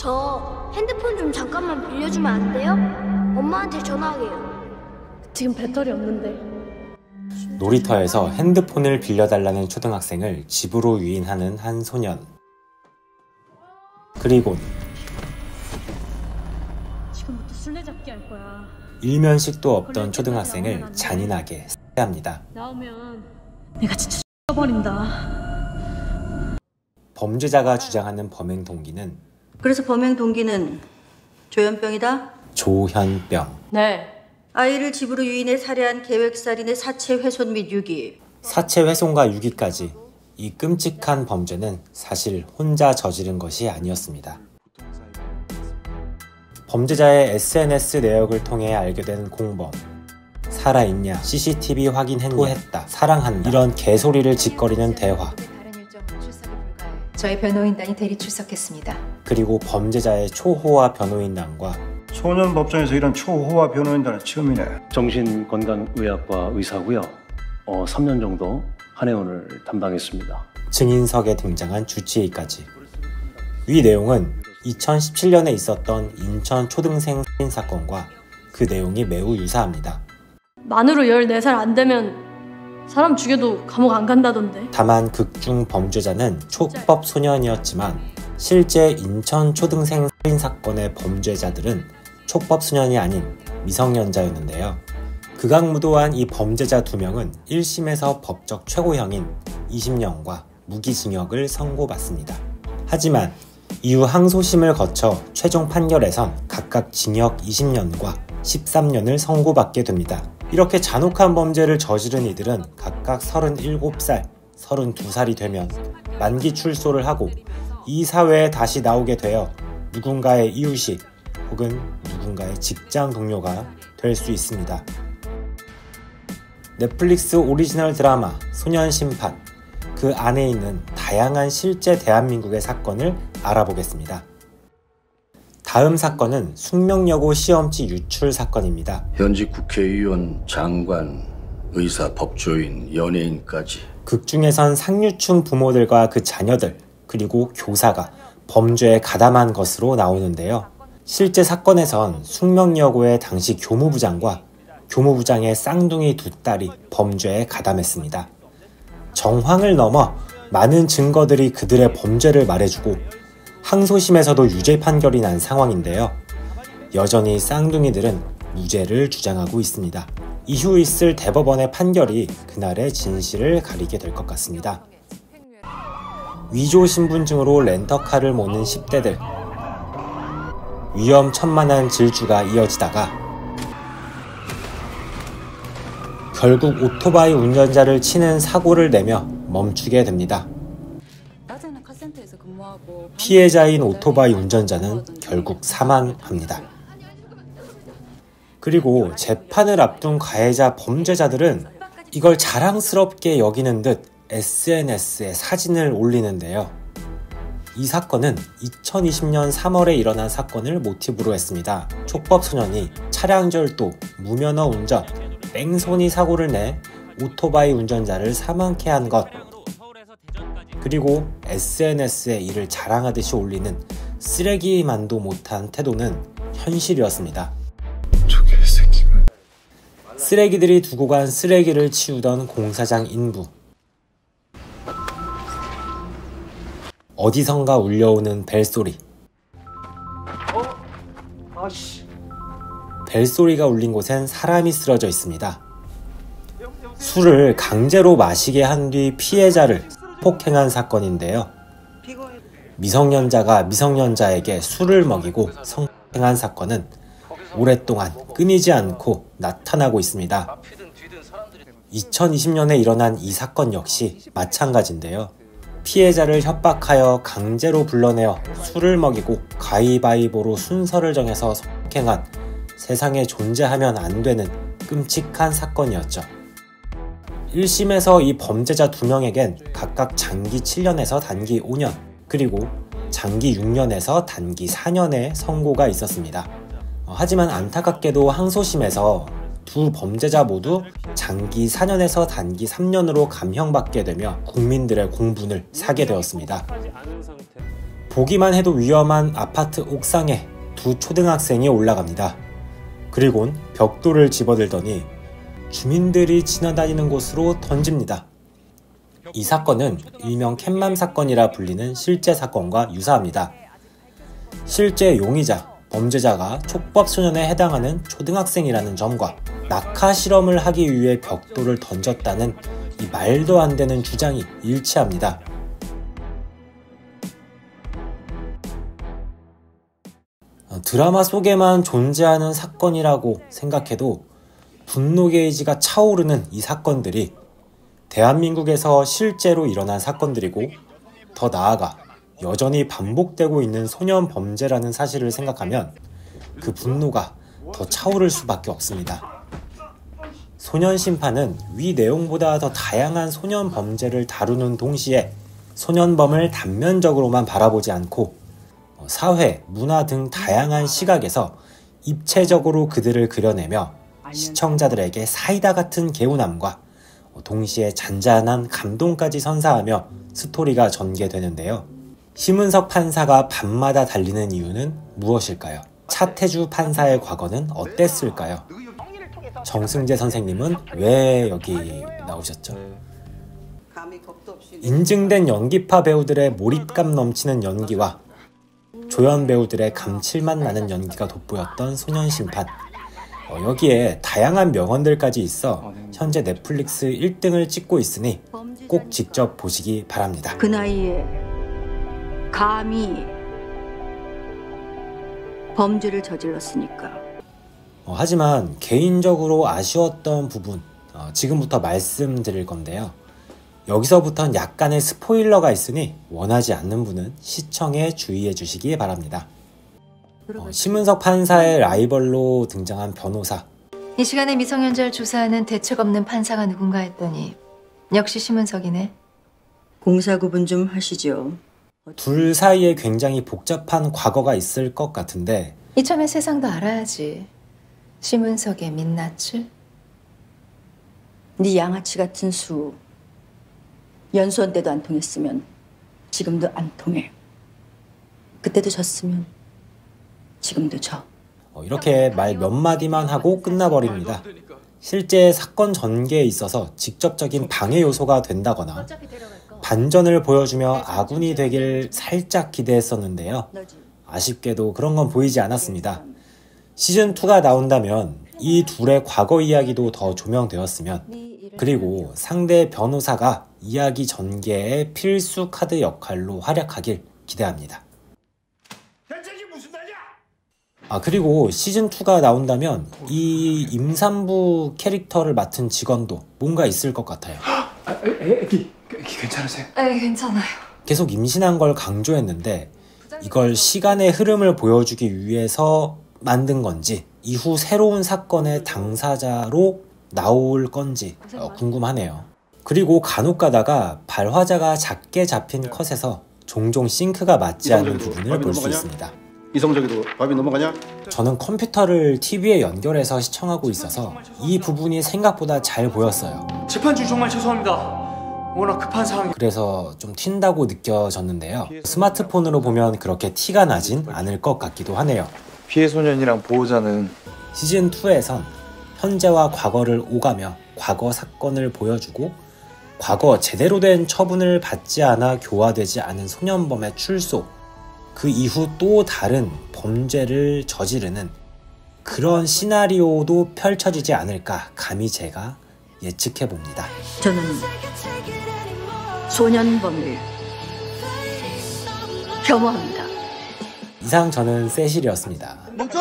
저 핸드폰 좀 잠깐만 빌려주면 안 돼요? 엄마한테 전화하게요. 지금 배터리 없는데. 놀이터에서 핸드폰을 빌려달라는 초등학생을 집으로 유인하는 한 소년. 그리곤 지금부터 술래잡기 할 거야. 일면식도 없던 초등학생을 잔인하게 살해합니다. 나오면 내가 진짜 버린다. 범죄자가 주장하는 범행 동기는 그래서 범행 동기는 조현병이다? 조현병. 네. 아이를 집으로 유인해 살해한 계획살인의 사체 훼손 및 유기. 사체 훼손과 유기까지. 이 끔찍한 범죄는 사실 혼자 저지른 것이 아니었습니다. 범죄자의 SNS 내역을 통해 알게 된 공범. 살아있냐, CCTV 확인했냐, 토했다, 사랑한다, 이런 개소리를 짓거리는 대화. 저희 변호인단이 대리 출석했습니다. 그리고 범죄자의 초호화 변호인단과 소년 법정에서 이런 초호화 변호인단은 처음이네. 정신건강의학과 의사고요. 3년 정도 한의원을 담당했습니다. 증인석에 등장한 주치의까지. 위 내용은 2017년에 있었던 인천 초등생 살인 사건과 그 내용이 매우 유사합니다. 만으로 14살 안 되면 사람 죽여도 감옥 안 간다던데. 다만 극중 범죄자는 촉법 소년이었지만 실제 인천 초등생 살인 사건의 범죄자들은 촉법 소년이 아닌 미성년자였는데요. 극악무도한 이 범죄자 2명은 1심에서 법적 최고형인 20년과 무기징역을 선고받습니다. 하지만 이후 항소심을 거쳐 최종 판결에선 각각 징역 20년과 13년을 선고받게 됩니다. 이렇게 잔혹한 범죄를 저지른 이들은 각각 37살, 32살이 되면 만기 출소를 하고 이 사회에 다시 나오게 되어 누군가의 이웃이 혹은 누군가의 직장 동료가 될 수 있습니다. 넷플릭스 오리지널 드라마 소년심판, 그 안에 있는 다양한 실제 대한민국의 사건을 알아보겠습니다. 다음 사건은 숙명여고 시험지 유출 사건입니다. 현직 국회의원, 장관, 의사, 법조인, 연예인까지. 극중에선 상류층 부모들과 그 자녀들, 그리고 교사가 범죄에 가담한 것으로 나오는데요. 실제 사건에선 숙명여고의 당시 교무부장과 교무부장의 쌍둥이 2딸이 범죄에 가담했습니다. 정황을 넘어 많은 증거들이 그들의 범죄를 말해주고 항소심에서도 유죄 판결이 난 상황인데요. 여전히 쌍둥이들은 무죄를 주장하고 있습니다. 이후 있을 대법원의 판결이 그날의 진실을 가리게 될 것 같습니다. 위조 신분증으로 렌터카를 모는 10대들. 위험천만한 질주가 이어지다가 결국 오토바이 운전자를 치는 사고를 내며 멈추게 됩니다. 피해자인 오토바이 운전자는 결국 사망합니다. 그리고 재판을 앞둔 가해자 범죄자들은 이걸 자랑스럽게 여기는 듯 SNS에 사진을 올리는데요. 이 사건은 2020년 3월에 일어난 사건을 모티브로 했습니다. 촉법소년이 차량절도, 무면허 운전, 뺑소니 사고를 내 오토바이 운전자를 사망케 한 것, 그리고 SNS에 이를 자랑하듯이 올리는 쓰레기만도 못한 태도는 현실이었습니다. 쓰레기들이 두고 간 쓰레기를 치우던 공사장 인부. 어디선가 울려오는 벨소리. 벨소리가 울린 곳엔 사람이 쓰러져 있습니다. 술을 강제로 마시게 한 뒤 피해자를 폭행한 사건인데요. 미성년자가 미성년자에게 술을 먹이고 성폭행한 사건은 오랫동안 끊이지 않고 나타나고 있습니다. 2020년에 일어난 이 사건 역시 마찬가지인데요. 피해자를 협박하여 강제로 불러내어 술을 먹이고 가위바위보로 순서를 정해서 성폭행한 세상에 존재하면 안 되는 끔찍한 사건이었죠. 1심에서 이 범죄자 2명에겐 각각 장기 7년에서 단기 5년, 그리고 장기 6년에서 단기 4년의 선고가 있었습니다. 하지만 안타깝게도 항소심에서 두 범죄자 모두 장기 4년에서 단기 3년으로 감형받게 되며 국민들의 공분을 사게 되었습니다. 보기만 해도 위험한 아파트 옥상에 두 초등학생이 올라갑니다. 그리곤 벽돌을 집어들더니 주민들이 지나다니는 곳으로 던집니다. 이 사건은 일명 캣맘 사건이라 불리는 실제 사건과 유사합니다. 실제 용의자, 범죄자가 촉법 소년에 해당하는 초등학생이라는 점과 낙하 실험을 하기 위해 벽돌을 던졌다는 이 말도 안 되는 주장이 일치합니다. 드라마 속에만 존재하는 사건이라고 생각해도 분노 게이지가 차오르는 이 사건들이 대한민국에서 실제로 일어난 사건들이고, 더 나아가 여전히 반복되고 있는 소년 범죄라는 사실을 생각하면 그 분노가 더 차오를 수밖에 없습니다. 소년 심판은 위 내용보다 더 다양한 소년 범죄를 다루는 동시에 소년범을 단면적으로만 바라보지 않고 사회, 문화 등 다양한 시각에서 입체적으로 그들을 그려내며 시청자들에게 사이다 같은 개운함과 동시에 잔잔한 감동까지 선사하며 스토리가 전개되는데요. 심은석 판사가 밤마다 달리는 이유는 무엇일까요? 차태주 판사의 과거는 어땠을까요? 정승재 선생님은 왜 여기 나오셨죠? 인증된 연기파 배우들의 몰입감 넘치는 연기와 조연 배우들의 감칠맛 나는 연기가 돋보였던 소년심판. 여기에 다양한 명언들까지 있어 현재 넷플릭스 1등을 찍고 있으니 꼭 직접 보시기 바랍니다. 그 나이에 감히 범죄를 저질렀으니까. 하지만 개인적으로 아쉬웠던 부분 지금부터 말씀드릴 건데요. 여기서부터는 약간의 스포일러가 있으니 원하지 않는 분은 시청에 주의해 주시기 바랍니다. 심은석 판사의 라이벌로 등장한 변호사. 이 시간에 미성년자를 조사하는 대책 없는 판사가 누군가 했더니 역시 심은석이네. 공사 구분 좀 하시죠. 둘 사이에 굉장히 복잡한 과거가 있을 것 같은데 이참에 세상도 알아야지. 심은석의 민낯을. 네 양아치 같은 수 연수원 때도 안 통했으면 지금도 안 통해. 그때도 졌으면 지금도 져. 이렇게 말 몇 마디만 하고 끝나버립니다. 실제 사건 전개에 있어서 직접적인 방해 요소가 된다거나 반전을 보여주며 아군이 되길 살짝 기대했었는데요. 아쉽게도 그런 건 보이지 않았습니다. 시즌2가 나온다면 이 둘의 과거 이야기도 더 조명되었으면, 그리고 상대 변호사가 이야기 전개의 필수 카드 역할로 활약하길 기대합니다. 그리고 시즌2가 나온다면 이 임산부 캐릭터를 맡은 직원도 뭔가 있을 것 같아요. 애기 괜찮으세요? 네, 괜찮아요. 계속 임신한 걸 강조했는데 이걸 시간의 흐름을 보여주기 위해서 만든 건지, 이후 새로운 사건의 당사자로 나올 건지 궁금하네요. 그리고 간혹 가다가 발화자가 작게 잡힌 컷에서 종종 싱크가 맞지 않는 부분을 볼 수 있습니다. 이성적이도 밥이 넘어가냐? 저는 컴퓨터를 TV에 연결해서 시청하고 있어서 이 부분이 생각보다 잘 보였어요. 재판중 정말 죄송합니다. 워낙 급한 상황이. 그래서 좀 튄다고 느껴졌는데요. 스마트폰으로 보면 그렇게 티가 나진 않을 것 같기도 하네요. 피해 소년이랑 보호자는 시즌2에선 현재와 과거를 오가며 과거 사건을 보여주고, 과거 제대로 된 처분을 받지 않아 교화되지 않은 소년범의 출소, 그 이후 또 다른 범죄를 저지르는 그런 시나리오도 펼쳐지지 않을까 감히 제가 예측해봅니다. 저는 소년범을 혐오합니다. 이상 저는 세실이었습니다. 멈춰!